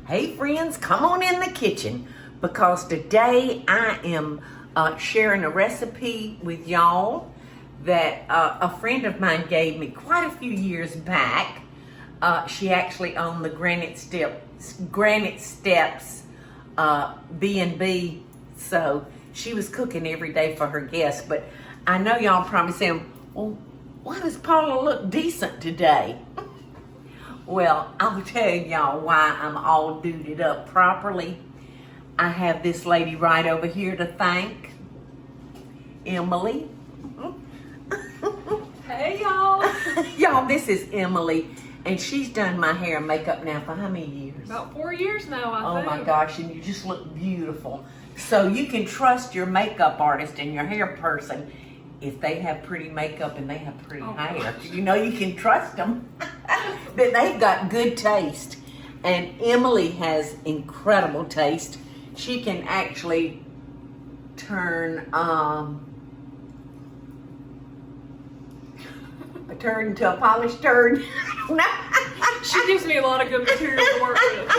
Hey friends, come on in the kitchen because today I am sharing a recipe with y'all that a friend of mine gave me quite a few years back. She actually owned the Granite Steps B&B, so she was cooking every day for her guests. But I know y'all probably saying, well, why does Paula look decent today? Well, I'll tell y'all why I'm all duded up properly. I have this lady right over here to thank, Emily. Hey y'all. Y'all, this is Emily, and she's done my hair and makeup now for how many years? About 4 years now, I think. Oh my gosh, and you just look beautiful. So you can trust your makeup artist and your hair person if they have pretty makeup and they have pretty hair. You know, you can trust them. That they've got good taste. And Emily has incredible taste. She can actually turn into a polished turd. She gives me a lot of good material to work with.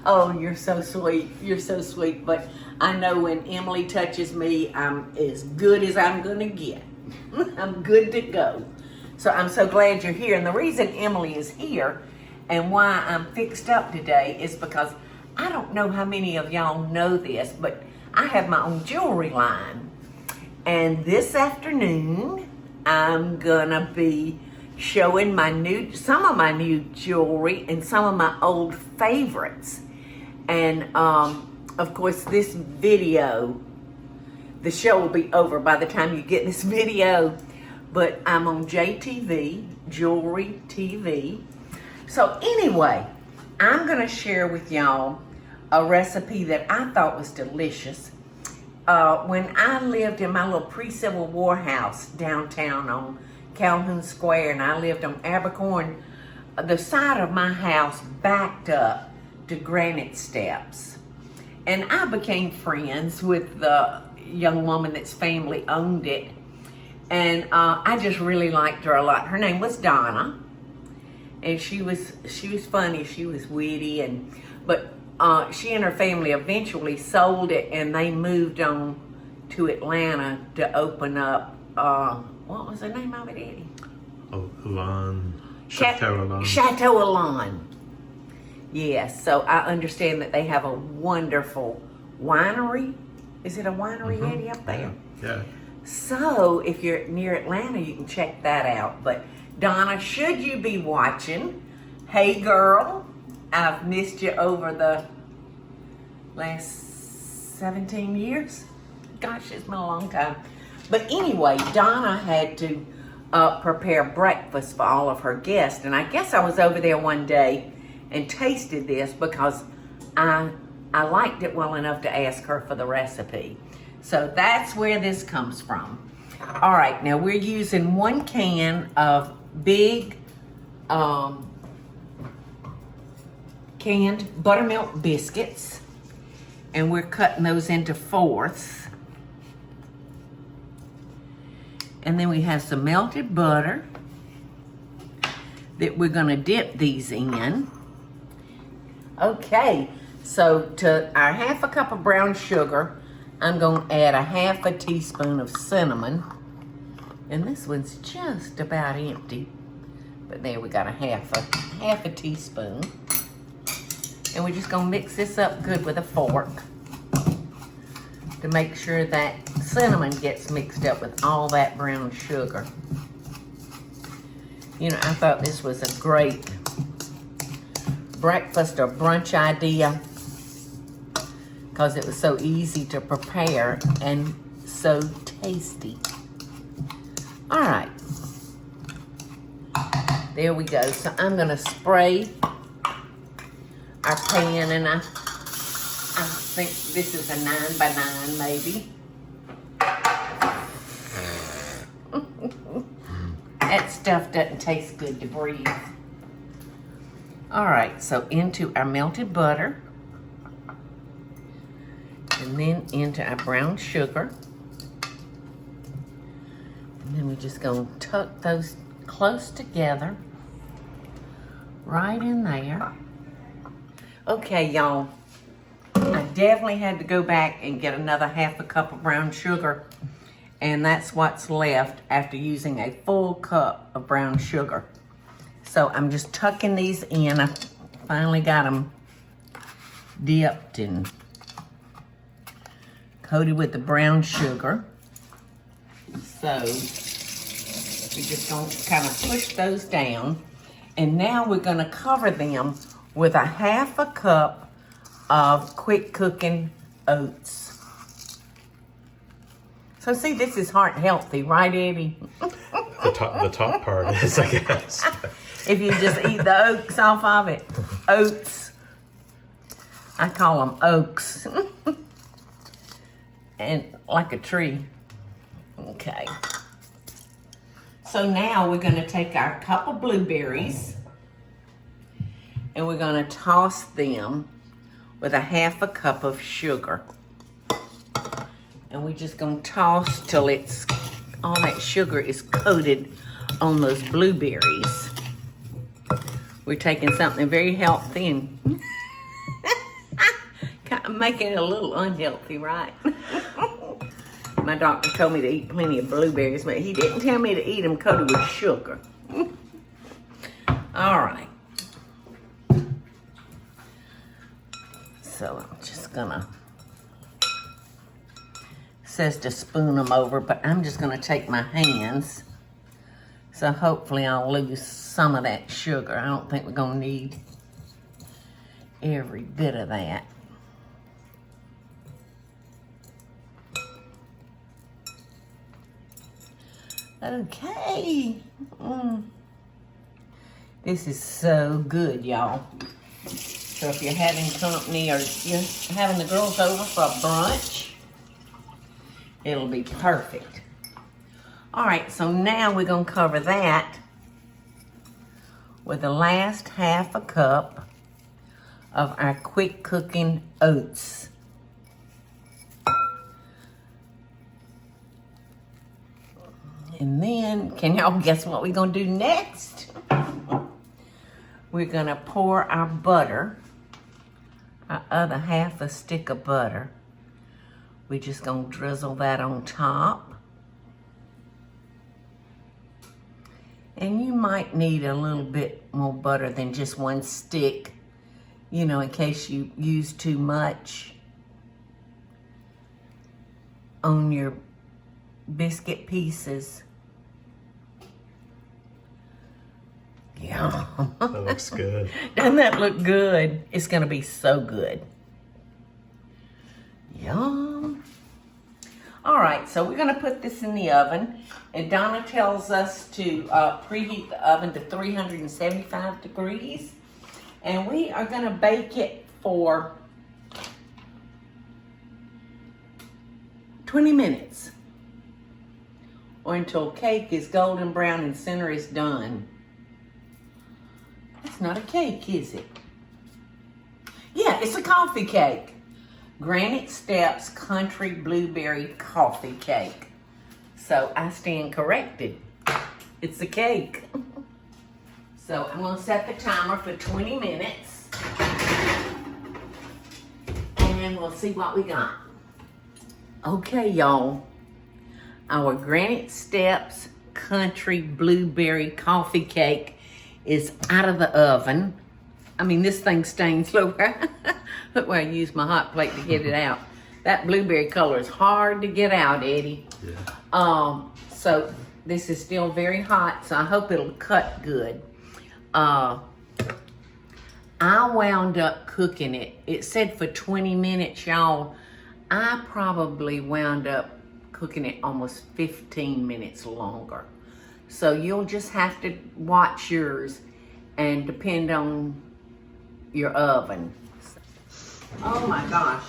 Oh, you're so sweet. You're so sweet. But I know when Emily touches me, I'm as good as I'm going to get. I'm good to go. So I'm so glad you're here. And the reason Emily is here and why I'm fixed up today is because I don't know how many of y'all know this, but I have my own jewelry line. And this afternoon, I'm gonna be showing some of my new jewelry and some of my old favorites. And of course, this video, the show will be over by the time you get this video, but I'm on JTV, Jewelry TV. So anyway, I'm gonna share with y'all a recipe that I thought was delicious. When I lived in my little pre-Civil War house downtown on Calhoun Square, and I lived on Abercorn, the side of my house backed up to Granite Steps. And I became friends with the young woman that's family owned it. And I just really liked her a lot. Her name was Donna. And she was funny, she was witty, but she and her family eventually sold it, and they moved on to Atlanta to open up, what was the name of it, Eddie? Chateau Alon. Yes, so I understand that they have a wonderful winery. Is it a winery, Eddie, up there? Yeah. So if you're near Atlanta, you can check that out. But Donna, should you be watching, hey girl, I've missed you over the last 17 years. Gosh, it's been a long time. But anyway, Donna had to prepare breakfast for all of her guests. And I guess I was over there one day and tasted this because I liked it well enough to ask her for the recipe. So that's where this comes from. All right, now we're using 1 can of big canned buttermilk biscuits, and we're cutting those into 4ths. And then we have some melted butter that we're gonna dip these in. Okay, so to our 1/2 cup of brown sugar, I'm gonna add 1/2 teaspoon of cinnamon. And this one's just about empty. But there we got 1/2 teaspoon. And we're just gonna mix this up good with a fork to make sure that cinnamon gets mixed up with all that brown sugar. You know, I thought this was a great breakfast or brunch idea because it was so easy to prepare and so tasty. All right, there we go. So I'm gonna spray our pan, and I think this is a 9 by 9 maybe. That stuff doesn't taste good to breathe. All right, so into our melted butter, and then into our brown sugar. And then we're just gonna tuck those close together, right in there. Okay, y'all. I definitely had to go back and get another half a cup of brown sugar. And that's what's left after using a full cup of brown sugar. So I'm just tucking these in. I finally got them dipped and coated with the brown sugar. So we're just going to kind of push those down. And now we're going to cover them with a half a cup of quick cooking oats. So see, this is heart healthy, right, Eddie? The top part is, I guess. If you just eat the oats off of it. Oats. I call them oaks. And like a tree. Okay. So now we're going to take our cup of blueberries and we're going to toss them with a half a cup of sugar. And we're just going to toss till it's all that sugar is coated on those blueberries. We're taking something very healthy and kind of making it a little unhealthy, right? My doctor told me to eat plenty of blueberries, but he didn't tell me to eat them coated with sugar. All right. So I'm just gonna, says to spoon them over, but I'm just gonna take my hands. So hopefully I'll lose some of that sugar. I don't think we're gonna need every bit of that. Okay. This is so good, y'all. So if you're having company or you're having the girls over for brunch, it'll be perfect. All right, so now we're gonna cover that with the last half a cup of our quick cooking oats. And then, can y'all guess what we're gonna do next? We're gonna pour our butter, our other half a stick of butter. We're just gonna drizzle that on top. And you might need a little bit more butter than just one stick, you know, in case you use too much on your biscuit pieces. Yum. That looks good. Doesn't that look good? It's gonna be so good. Yum. All right, so we're gonna put this in the oven. And Donna tells us to preheat the oven to 375 degrees. And we are gonna bake it for 20 minutes. Or until cake is golden brown and center is done. That's not a cake, is it? Yeah, it's a coffee cake. Granite Steps Country Blueberry Coffee Cake. So I stand corrected. It's a cake. So I'm gonna set the timer for 20 minutes. And we'll see what we got. Okay, y'all. Our Granite Steps Country Blueberry Coffee Cake is out of the oven. I mean, this thing stains. Look where I use my hot plate to get it out. That blueberry color is hard to get out, Eddie. Yeah. So this is still very hot, so I hope it'll cut good. I wound up cooking it. It said for 20 minutes, y'all. I probably wound up cooking it almost 15 minutes longer. So you'll just have to watch yours and depend on your oven. Oh my gosh.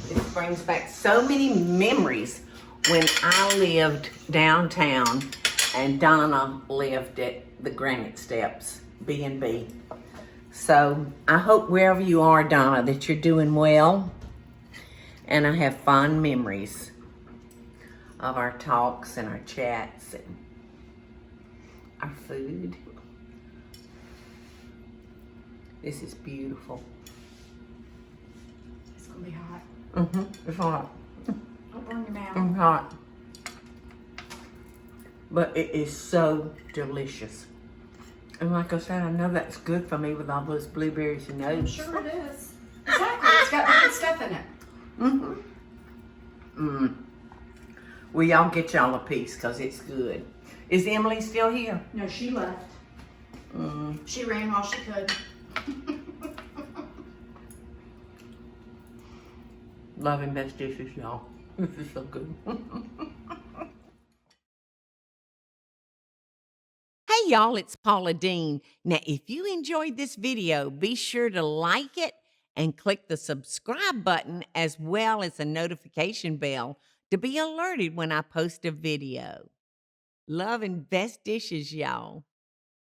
This brings back so many memories when I lived downtown and Donna lived at the Granite Steps B&B. So I hope wherever you are, Donna, that you're doing well. And I have fond memories of our talks and our chats and our food. This is beautiful. It's gonna be hot. It's hot. Don't burn your mouth. It's hot. But it is so delicious. And like I said, I know that's good for me with all those blueberries and oats. Sure it is. Exactly. It's got the good stuff in it. Well, y'all get y'all a piece because it's good. Is Emily still here? No, she left. She ran while she could. Loving best dishes, y'all. This is so good. Hey y'all, it's Paula Deen. Now, if you enjoyed this video, be sure to like it and click the subscribe button as well as the notification bell to be alerted when I post a video. Love and best dishes, y'all.